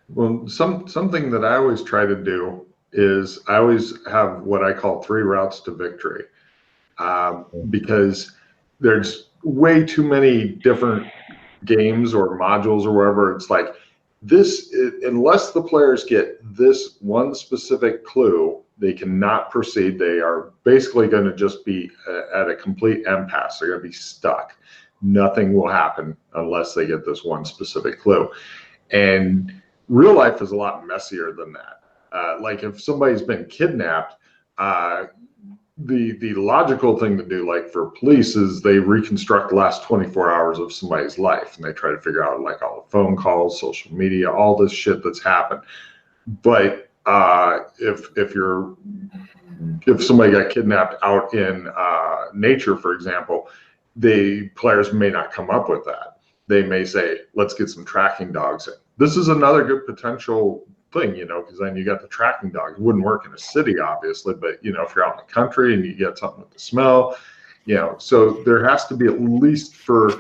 Well, something that I always try to do is I always have what I call 3 routes to victory, because there's way too many different games or modules or wherever. It's like this, unless the players get this one specific clue, they cannot proceed. They are basically going to just be at a complete impasse. They're going to be stuck. Nothing will happen unless they get this one specific clue. And real life is a lot messier than that. Like if somebody's been kidnapped, the logical thing to do, like for police, is they reconstruct the last 24 hours of somebody's life, and they try to figure out like all the phone calls, social media, all this shit that's happened. But if somebody got kidnapped out in nature, for example, the players may not come up with that. They may say, let's get some tracking dogs in. This is another good potential thing, because then you got the tracking dogs. It wouldn't work in a city, obviously, but if you're out in the country and you get something with the smell, so there has to be, at least for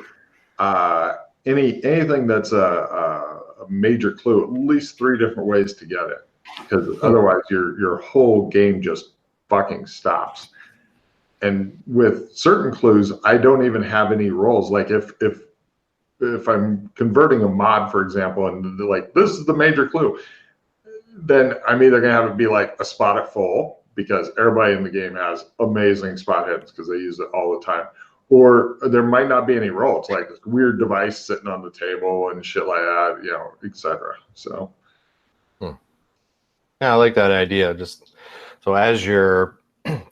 anything that's a major clue, at least 3 different ways to get it, because otherwise your whole game just fucking stops. And with certain clues, I don't even have any rolls. Like if I'm converting a mod, for example, and they're like, this is the major clue, then I'm either going to have it be like a spot it full, because everybody in the game has amazing spot hits because they use it all the time. Or there might not be any roll. It's like this weird device sitting on the table and shit like that, etc. So. Yeah, I like that idea. Just so as you're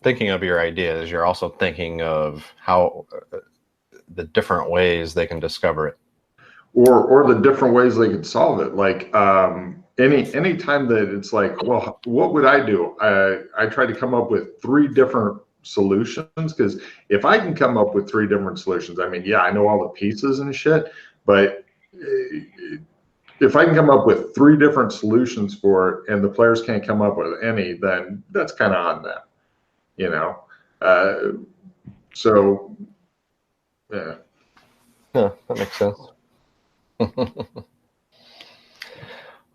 thinking of your ideas, you're also thinking of how the different ways they can discover it, or the different ways they could solve it. Like any time that it's like, well, what would I do? I try to come up with 3 different solutions, because if I can come up with 3 different solutions, I mean, yeah, I know all the pieces and shit, but if I can come up with 3 different solutions for it and the players can't come up with any, then that's kind of on them, so yeah. Yeah, that makes sense.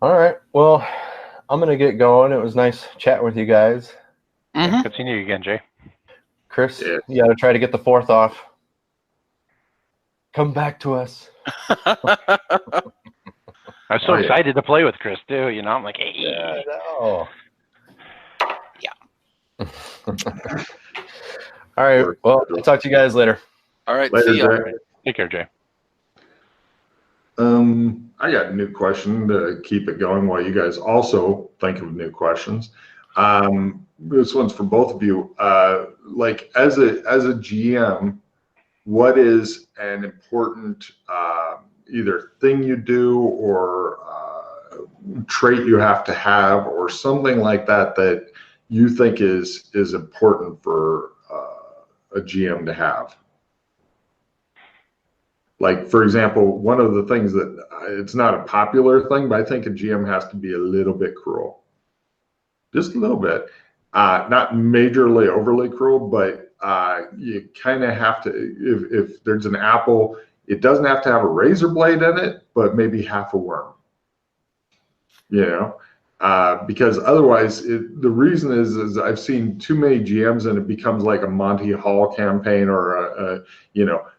All right. Well, I'm going to get going. It was nice chatting with you guys. Mm-hmm. Good seeing you again, Jay. Chris, Yeah. you got to try to get the 4th off. Come back to us. I'm so excited to play with Chris, too. I'm like, hey. Yeah, I know. Yeah. All right. Well, I'll talk to you guys later. All right. Later, See ya. Jay. Take care, Jay. I got a new question to keep it going while you guys also think of new questions. This one's for both of you. Like as a GM, what is an important either thing you do or trait you have to have, or something like that you think is important for a GM to have? Like, for example, one of the things that it's not a popular thing, but I think a GM has to be a little bit cruel. Just a little bit. Not majorly overly cruel, but you kind of have to, if there's an apple, it doesn't have to have a razor blade in it, but maybe half a worm. Because otherwise, the reason is I've seen too many GMs and it becomes like a Monty Hall campaign, or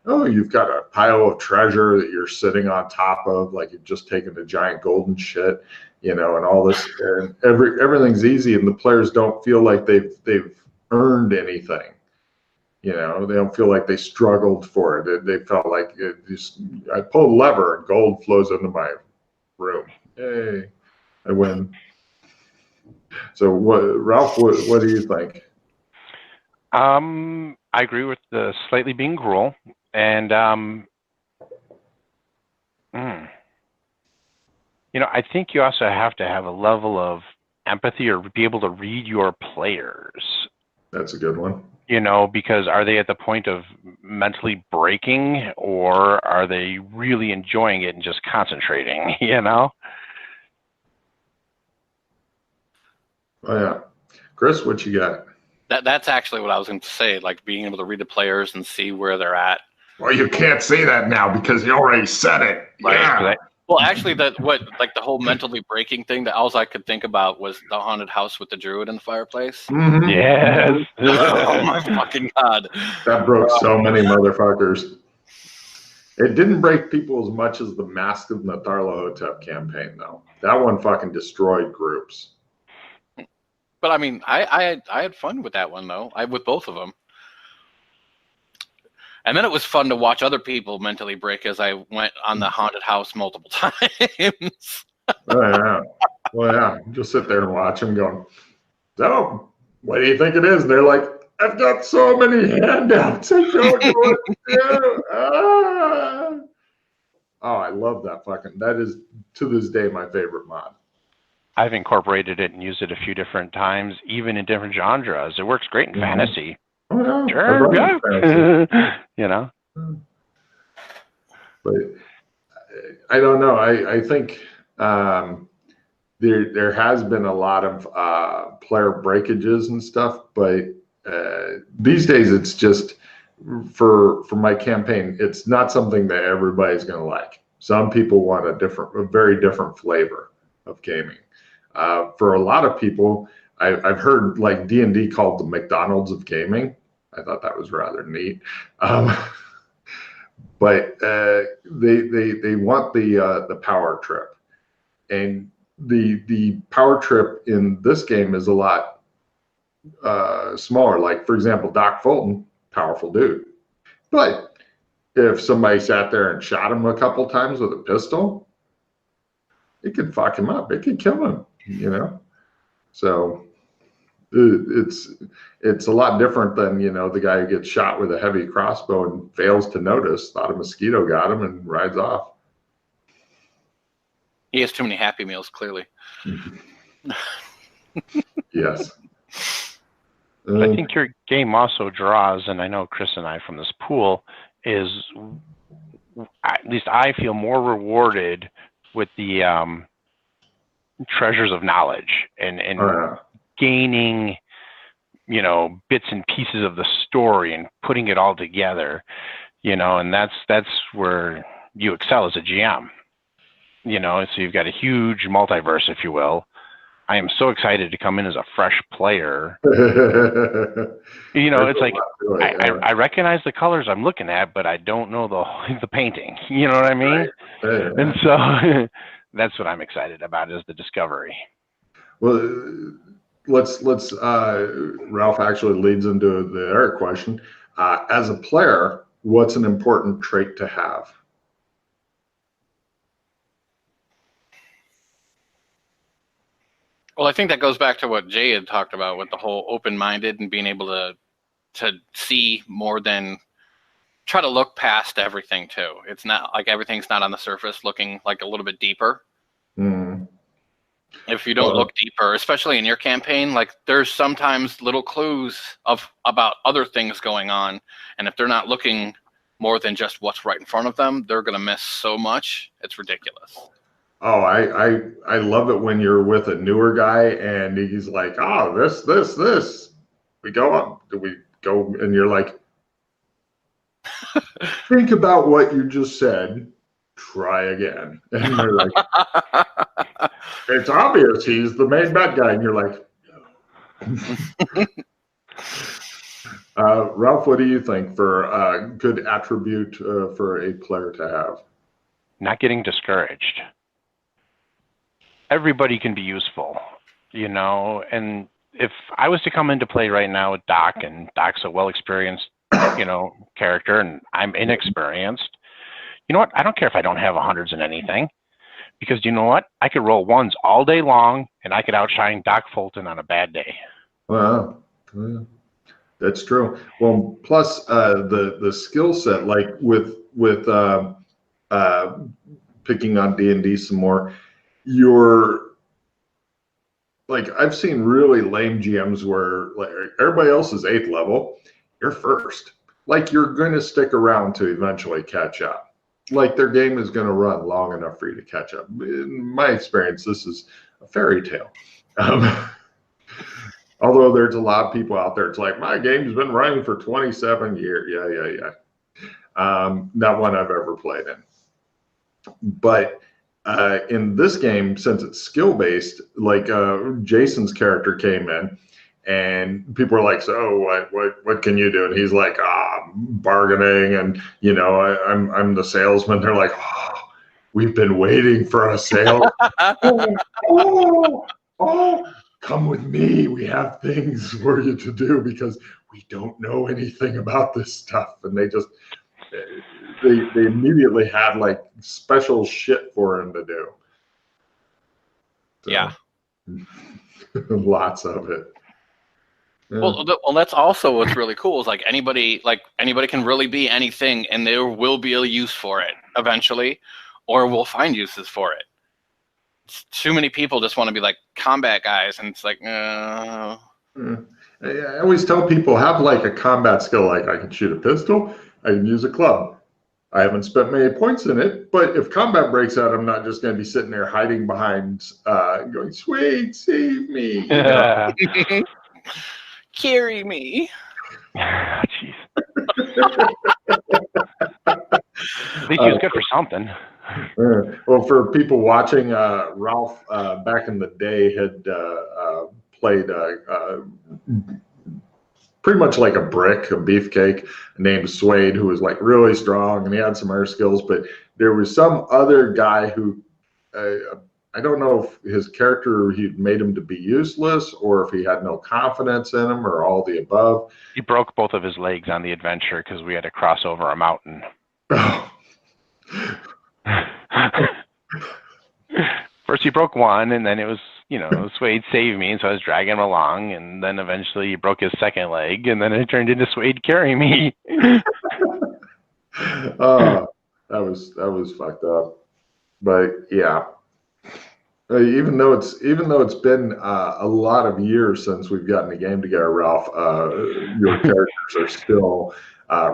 oh, you've got a pile of treasure that you're sitting on top of, like you've just taken a giant golden shit, and all this, and everything's easy, and the players don't feel like they've earned anything. They don't feel like they struggled for it. They felt like I pulled a lever and gold flows into my room. Yay, I win. So, Ralph? What do you think? I agree with the slightly being cruel, and I think you also have to have a level of empathy or be able to read your players. That's a good one. You know, because are they at the point of mentally breaking, or are they really enjoying it and just concentrating, you know? Oh, yeah. Chris, what you got? That's actually what I was going to say, like being able to read the players and see where they're at. Well, you can't say that now because you already said it. Right. Yeah. Well, actually, the whole mentally breaking thing, that all I could think about was the haunted house with the druid in the fireplace. Mm-hmm. Yes. Oh my fucking god! That broke so many motherfuckers. It didn't break people as much as the Mask of Nyarlathotep campaign, though. That one fucking destroyed groups. But I mean, I had fun with that one though. With both of them. And then it was fun to watch other people mentally break as I went on the haunted house multiple times. Oh, yeah. Well, yeah. Just sit there and watch them going, so, what do you think it is? And they're like, I've got so many handouts. I don't know what to do. Ah. Oh, I love that that is, to this day, my favorite mod. I've incorporated it and used it a few different times, even in different genres. It works great in fantasy. Oh, yeah. Sure, yeah. You know? But I don't know. I think there has been a lot of player breakages and stuff, but these days it's just for my campaign, it's not something that everybody's going to like. Some people want a very different flavor of gaming. For a lot of people, I've heard like D&D called the McDonald's of gaming. I thought that was rather neat. But they want the power trip, and the power trip in this game is a lot smaller. Like, for example, Doc Fulton, powerful dude, but if somebody sat there and shot him a couple times with a pistol, it could fuck him up. It could kill him, you know. So it's a lot different than, you know, the guy who gets shot with a heavy crossbow and fails to notice, thought a mosquito got him, and rides off. He has too many Happy Meals, clearly. Yes. I think your game also draws, and I know Chris and I from this pool, is at least I feel more rewarded with the treasures of knowledge and gaining, you know, bits and pieces of the story and putting it all together, you know, and that's where you excel as a GM, you know. So you've got a huge multiverse, if you will. I am so excited to come in as a fresh player. You know, it's like I recognize the colors I'm looking at, but I don't know the painting. You know what I mean? Right. And so that's what I'm excited about, is the discovery. Well, let's Ralph actually leads into the other question. As a player, what's an important trait to have? Well, I think that goes back to what Jay had talked about with the whole open-minded and being able to see more than try to look past everything too. It's not like everything's not on the surface, looking like a little bit deeper. Mm. If you don't look deeper, especially in your campaign, like there's sometimes little clues about other things going on, and if they're not looking more than just what's right in front of them, they're going to miss so much. It's ridiculous. Oh, I love it when you're with a newer guy and he's like, oh, this. We go up. Do we go? And you're like, think about what you just said. Try again. And you're like, it's obvious he's the main bad guy. And you're like, Ralph, what do you think for a good attribute for a player to have? Not getting discouraged. Everybody can be useful, you know, and if I was to come into play right now with Doc, and Doc's a well-experienced, you know, character, and I'm inexperienced, you know what? I don't care if I don't have 100s in anything, because you know what? I could roll 1s all day long, and I could outshine Doc Fulton on a bad day. Well, that's true. Well, plus the skill set, like with picking on D&D some more, your like I've seen really lame GMs where like everybody else is 8th level, you're first. Like you're going to stick around to eventually catch up. Like their game is going to run long enough for you to catch up. In my experience, this is a fairy tale. Although there's a lot of people out there, it's like my game's been running for 27 years. Yeah. Not one I've ever played in. But in this game, since it's skill based, like Jason's character came in, and people were like, "So what can you do?" And he's like, bargaining, and I'm the salesman. They're like, "Oh, we've been waiting for a sale." oh, come with me. We have things for you to do because we don't know anything about this stuff. And they just they immediately had like special shit for him to do. So, yeah. Lots of it. Yeah. Well, that's also what's really cool is like anybody can really be anything, and there will be a use for it eventually, or we'll find uses for it. Too many people just want to be like combat guys, and it's like, I always tell people have like a combat skill. Like I can shoot a pistol, I can use a club. I haven't spent many points in it, but if combat breaks out, I'm not just going to be sitting there hiding behind, going, "Sweet, save me!" Carry me. Jeez. At least he was good for something. Well, for people watching, Ralph back in the day had played pretty much like a brick, a beefcake named Suede, who was like really strong, and he had some air skills. But there was some other guy who I don't know if his character, he made him to be useless, or if he had no confidence in him, or all the above. He broke both of his legs on the adventure because we had to cross over a mountain. First he broke one, and then it was, Suede saved me, and so I was dragging him along, and then eventually he broke his second leg, and then it turned into Suede carrying me. That was fucked up. But yeah. Even though it's been a lot of years since we've gotten a game together, Ralph, your characters are still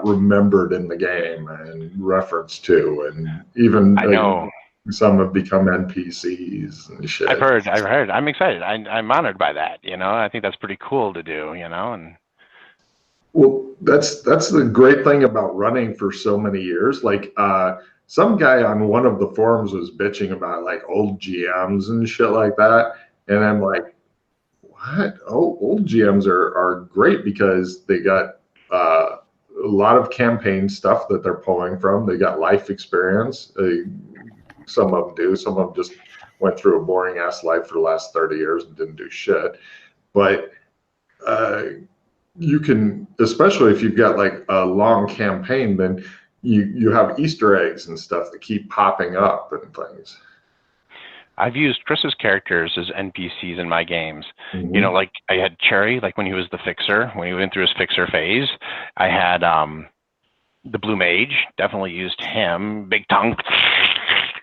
remembered in the game and referenced to, and even I know some have become NPCs and shit. I've heard. I'm excited. I'm honored by that. I think that's pretty cool to do. And well, that's the great thing about running for so many years. Like some guy on one of the forums was bitching about like old GMs and shit like that, and I'm like, what? Oh, old GMs are great because they got a lot of campaign stuff that they're pulling from. They got life experience. Some of them do. Some of them just went through a boring ass life for the last 30 years and didn't do shit. But you can, especially if you've got like a long campaign, then you have Easter eggs and stuff that keep popping up and things. I've used Chris's characters as NPCs in my games. Mm-hmm. Like I had Cherry, like when he was the fixer, when he went through his fixer phase. I had the Blue Mage, definitely used him. Big tongue,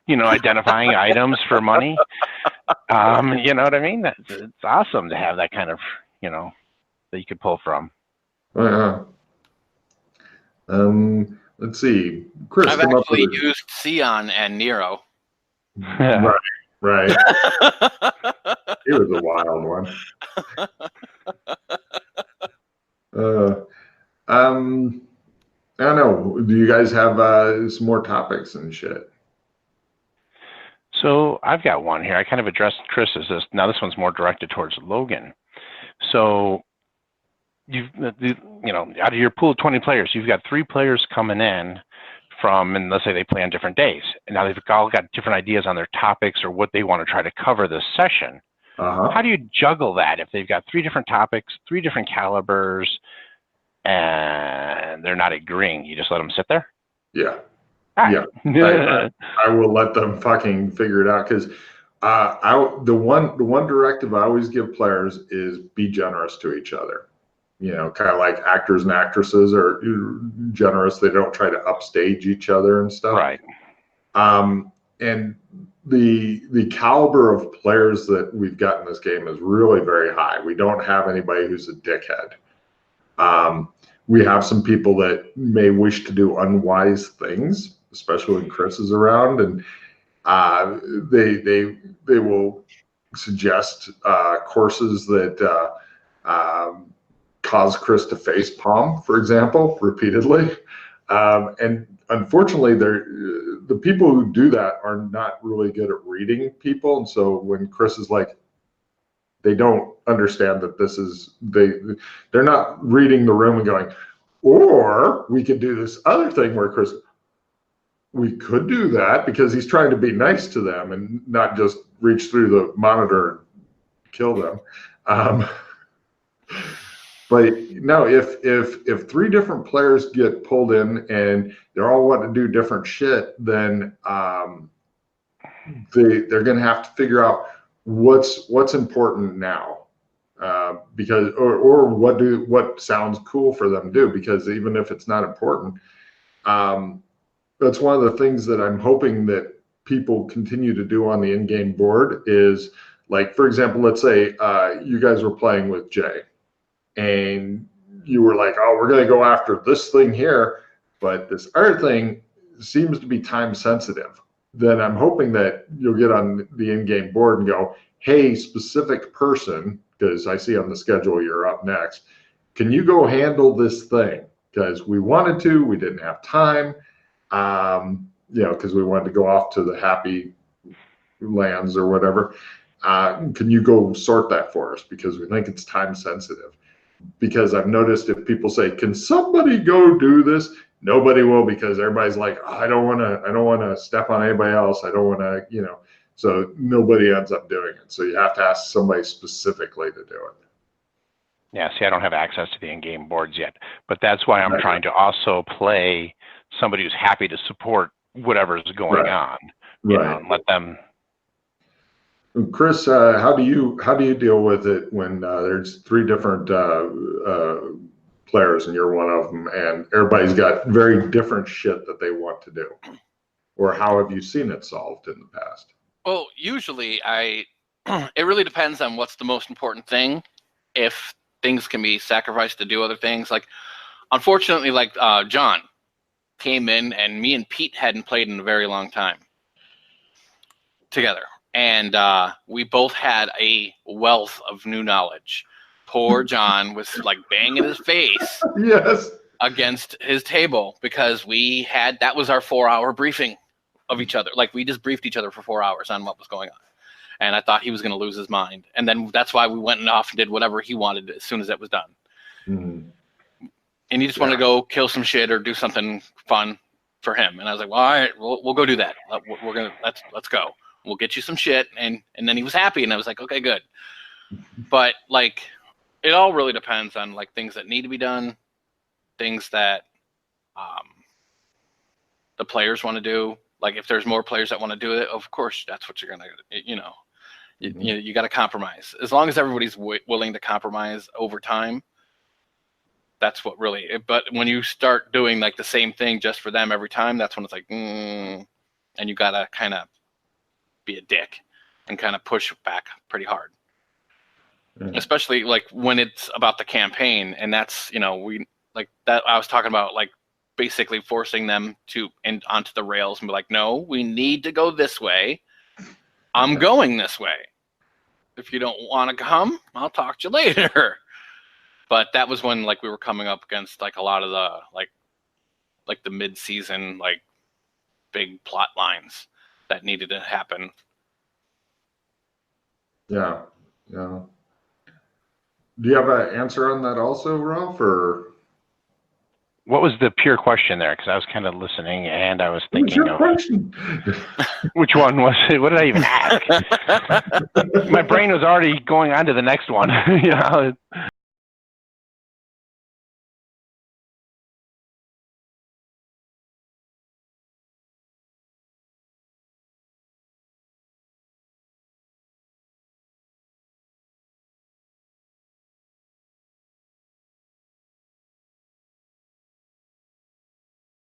identifying items for money. You know what I mean? It's awesome to have that kind of, that you could pull from. Let's see. Chris, I've actually used Sion and Nero. Right. It was a wild one. I don't know. Do you guys have some more topics and shit? So I've got one here. I kind of addressed Chris's. Now this one's more directed towards Logan. So out of your pool of 20 players, you've got 3 players coming in from, and let's say they play on different days. And now they've all got different ideas on their topics or what they want to try to cover this session. How do you juggle that if they've got 3 different topics, 3 different calibers, and they're not agreeing? You just let them sit there? Yeah. Yeah. I will let them fucking figure it out, because the one directive I always give players is be generous to each other. Kind of like actors and actresses are generous. They don't try to upstage each other and stuff. Right. And the caliber of players that we've got in this game is really very high. We don't have anybody who's a dickhead. We have some people that may wish to do unwise things, especially when Chris is around, and they will suggest courses that cause Chris to face palm, for example, repeatedly. And unfortunately, the people who do that are not really good at reading people. And so when Chris is like, they don't understand that this is, they're not reading the room and going, or we could do this other thing where Chris, we could do that, because he's trying to be nice to them and not just reach through the monitor and kill them. But no, if three different players get pulled in and they're all wanting to do different shit, then they're going to have to figure out what's important now, because or what sounds cool for them to do, because even if it's not important, that's one of the things that I'm hoping that people continue to do on the in-game board is, like, for example, let's say you guys were playing with Jay and you were like, oh, we're going to go after this thing here, but this other thing seems to be time sensitive. Then I'm hoping that you'll get on the in-game board and go, hey, specific person, because I see on the schedule you're up next, can you go handle this thing? Because we wanted to, we didn't have time, because we wanted to go off to the happy lands or whatever. Can you go sort that for us? Because we think it's time sensitive. Because I've noticed if people say, can somebody go do this? Nobody will, because everybody's like, oh, I don't want to step on anybody else. I don't want to, so nobody ends up doing it. So you have to ask somebody specifically to do it. Yeah, see, I don't have access to the in-game boards yet, but that's why I'm trying to also play somebody who's happy to support whatever's going on, and let them. Chris, how do you deal with it when there's three different players and you're one of them, and everybody's got very different shit that they want to do? Or how have you seen it solved in the past? Well, usually it really depends on what's the most important thing. If things can be sacrificed to do other things, like, unfortunately, like John came in and me and Pete hadn't played in a very long time together. And we both had a wealth of new knowledge. Poor John was like banging his face against his table because that was our 4-hour briefing of each other. Like, we just briefed each other for 4 hours on what was going on. And I thought he was going to lose his mind. And then that's why we went off and did whatever he wanted as soon as it was done. Mm-hmm. And he just wanted to go kill some shit or do something fun for him. And I was like, well, all right, we'll go do that. Let's go. We'll get you some shit. And then he was happy. And I was like, okay, good. But like, it all really depends on like things that need to be done, things that the players want to do. Like, if there's more players that want to do it, of course, that's what you're going to, you got to compromise. As long as everybody's willing to compromise over time, that's what really, but when you start doing like the same thing just for them every time, that's when it's like, and you got to kind of be a dick and kind of push back pretty hard. Especially like when it's about the campaign, and that's, we like that. I was talking about like basically forcing them onto the rails and be like, no, we need to go this way. I'm going this way. If you don't want to come, I'll talk to you later. But that was when like we were coming up against like a lot of the like the mid-season like big plot lines that needed to happen. Yeah. Do you have an answer on that also, Ralph, or? What was the pure question there? Because I was kind of listening and I was thinking of question? Which one was it? What did I even ask? My brain was already going on to the next one.